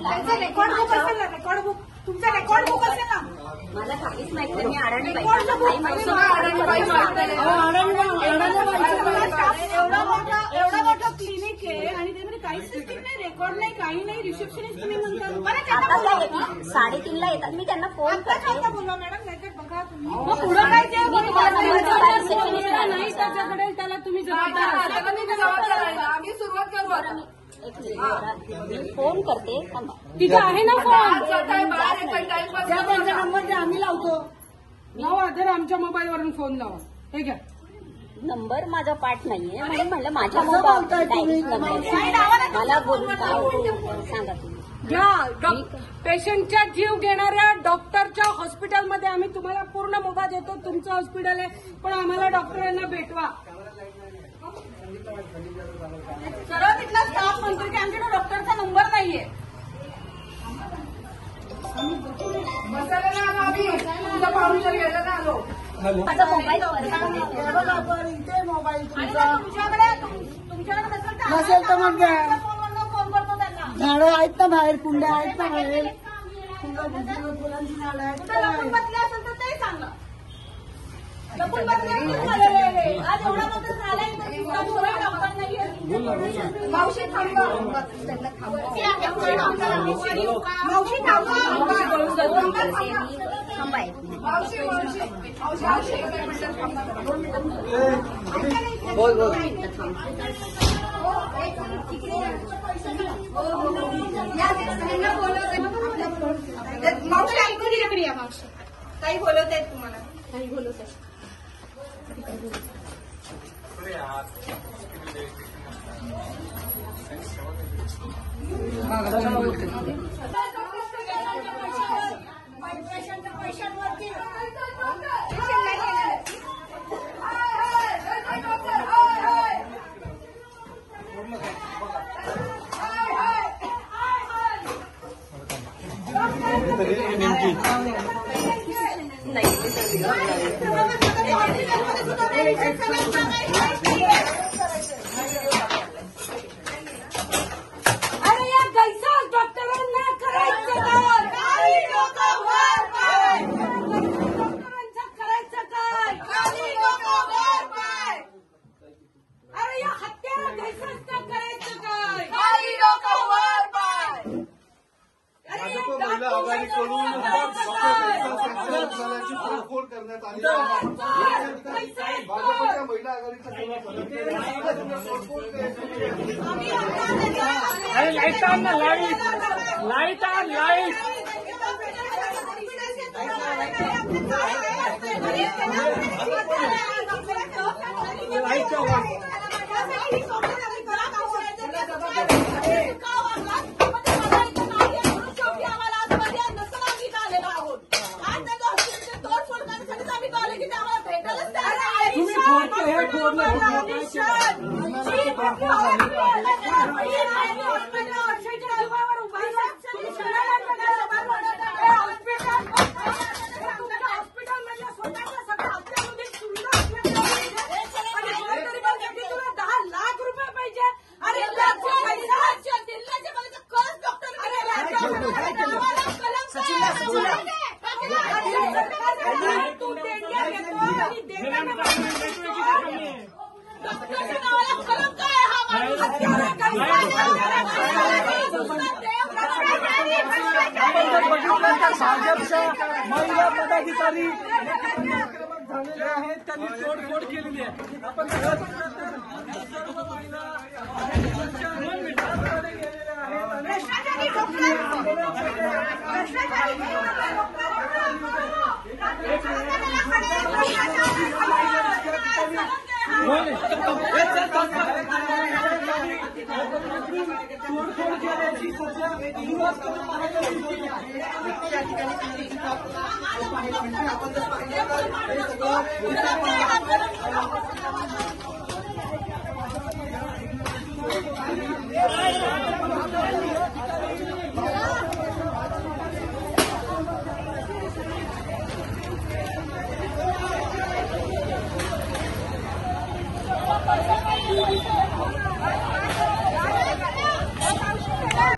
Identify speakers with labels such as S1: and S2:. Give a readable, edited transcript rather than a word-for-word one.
S1: Record book असेल ना, record book तुमचं रेकॉर्ड बुक असेल ना.
S2: मला काहीच माहित नाही. मी आडणी बाई
S1: एवढा मोठा क्लिनिक आहे आणि त्यामध्ये काहीच सिस्टीम नाही, रेकॉर्ड नाही, काही नाही. रिसेप्शनिस्ट तुम्ही म्हणता
S2: 3:30ला येतात. मी त्यांना फोन करते.
S1: बोला मॅडम, नाहीतर बघा तुम्ही पुढं काय ते नाही त्याच्याकडे त्याला तुम्ही जबाबदार आम्ही सुरुवात करू.
S2: मी फोन करते.
S1: तिथं आहे ना फोन, त्यांचा नंबर द्या, आम्ही लावतो. लावा, जर आमच्या मोबाईलवरून फोन लावा. हे घ्या
S2: नंबर. माझा पाठ नाहीये म्हणून म्हणलं माझ्या मोबाईल मला बोलून सांगा तुम्ही.
S1: घ्या, पेशंटचा जीव घेणाऱ्या डॉक्टरच्या हॉस्पिटलमध्ये आम्ही तुम्हाला पूर्ण मुभा देतो. तुमचं हॉस्पिटल आहे, पण आम्हाला डॉक्टरांना भेटवा. सरळ तिथला स्टाफ म्हणतो की आमच्याकडे डॉक्टरचा नंबर नाहीये.
S2: माझा मोबाईल
S1: इथे मोबाईल तुमच्याकडे नसेल तर मग फोन करतो त्यांना. झाडं आहेत ना बाहेर, कुंड्या आहेत ना बाहेर, फुलांची झाडं आहेत. लपून बसले असेल तर ते सांगा. लपून बसले आज एवढा मोठा झालाय मावशी थांबा. मावशी थांबा.
S3: बोल बोल.
S1: मावशी ऐकून इकडे या. मावशी काही बोलवत आहेत तुम्हाला, काही बोलवत आहेत. अरे या गैसा डॉक्टरांना करायचं काय? डॉक्टरांचं करायचं काय? अरे या हत्या गैसांचं करायचं काय?
S3: भाजप महिला आघाडीकडून झाल्याची तोडफोड करण्यात आली आहे. भाजपच्या महिला आघाडीचा
S4: लाईट आण ना, लाईट आण, लाईट. भाजपच्या महिला पदाधिकारी झालेले आहेत, त्यांनी तोडफोड केलेली आहे. आपण तोडफोड केल्याची सुरुवात करून पाहायला